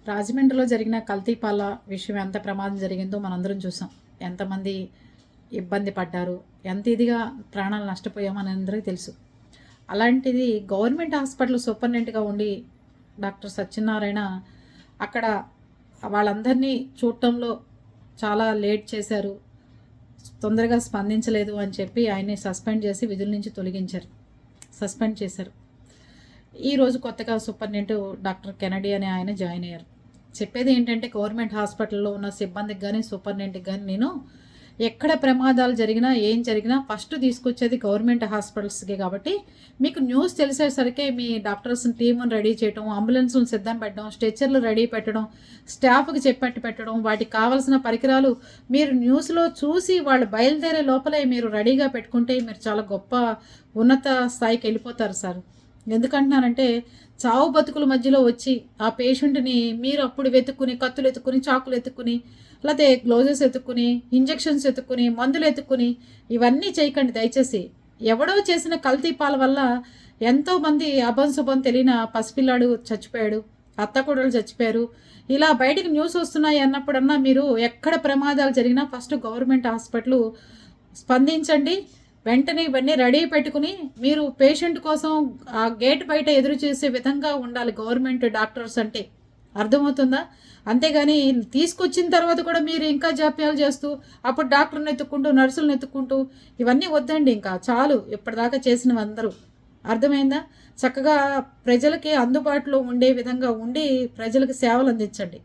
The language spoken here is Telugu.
రాజమండ్రిలో జరిగిన కల్తీ పాల విషయం ఎంత ప్రమాదం జరిగిందో మనందరం చూసాం. ఎంతమంది ఇబ్బంది పడ్డారు, ఎంత ఇదిగా ప్రాణాలు నష్టపోయామో అని అందరికీ తెలుసు. అలాంటిది గవర్నమెంట్ హాస్పిటల్ సూపరింటెండెంట్గా ఉండి డాక్టర్ సత్యనారాయణ అక్కడ వాళ్ళందరినీ చూడటంలో చాలా లేట్ చేశారు, తొందరగా స్పందించలేదు అని చెప్పి ఆయన్ని సస్పెండ్ చేసి విధుల నుంచి తొలగించారు, సస్పెండ్ చేశారు. ఈరోజు కొత్తగా సూపరింటెండెంట్ డాక్టర్ కెనడీ అనే ఆయన జాయిన్ అయ్యారు. చెప్పేది ఏంటంటే గవర్నమెంట్ హాస్పిటల్లో ఉన్న సిబ్బందికి కానీ సూపరింటెండెంట్కి కానీ నేను ఎక్కడ ప్రమాదాలు జరిగినా ఏం జరిగినా ఫస్ట్ తీసుకొచ్చేది గవర్నమెంట్ హాస్పిటల్స్కి. కాబట్టి మీకు న్యూస్ తెలిసేసరికి మీ డాక్టర్స్ టీమును రెడీ చేయడం, అంబులెన్స్లను సిద్ధం పెట్టడం, స్ట్రెచ్చర్లు రెడీ పెట్టడం, స్టాఫ్కి చెప్పట్టు పెట్టడం, వాటికి కావాల్సిన పరికరాలు మీరు న్యూస్లో చూసి వాళ్ళు బయలుదేరే లోపలే మీరు రెడీగా పెట్టుకుంటే మీరు చాలా గొప్ప ఉన్నత స్థాయికి వెళ్ళిపోతారు సార్. ఎందుకంటున్నానంటే చావు బతుకుల మధ్యలో వచ్చి ఆ పేషెంట్ని మీరు అప్పుడు వెతుక్కుని, కత్తులు ఎత్తుక్కుని, చాకులు ఎత్తుక్కుని, లేకపోతే గ్లౌజెస్ ఎత్తుక్కుని, ఇంజెక్షన్స్ ఎత్తుక్కుని, మందులు ఎత్తుక్కుని ఇవన్నీ చేయకండి దయచేసి. ఎవడో చేసిన కల్తీ పాల వల్ల ఎంతోమంది అభంశుభం తెలియని పసిపిల్లాడు చచ్చిపోయాడు, అత్తకూడలు చచ్చిపోయారు. ఇలా బయటికి న్యూస్ వస్తున్నాయి అన్నప్పుడన్నా మీరు ఎక్కడ ప్రమాదాలు జరిగినా ఫస్ట్ గవర్నమెంట్ హాస్పిటల్ స్పందించండి. వెంటనే ఇవన్నీ రెడీ పెట్టుకుని మీరు పేషెంట్ కోసం ఆ గేట్ బయట ఎదురు చేసే విధంగా ఉండాలి గవర్నమెంట్ డాక్టర్స్ అంటే. అర్థమవుతుందా? అంతేగాని తీసుకొచ్చిన తర్వాత కూడా మీరు ఇంకా జాప్యాలు చేస్తూ అప్పుడు డాక్టర్ని ఎత్తుక్కుంటూ, నర్సులను ఎత్తుక్కుంటూ ఇవన్నీ వద్దండి. ఇంకా చాలు ఇప్పటిదాకా చేసినవి అందరూ. అర్థమైందా? చక్కగా ప్రజలకి అందుబాటులో ఉండే విధంగా ఉండి ప్రజలకు సేవలు అందించండి.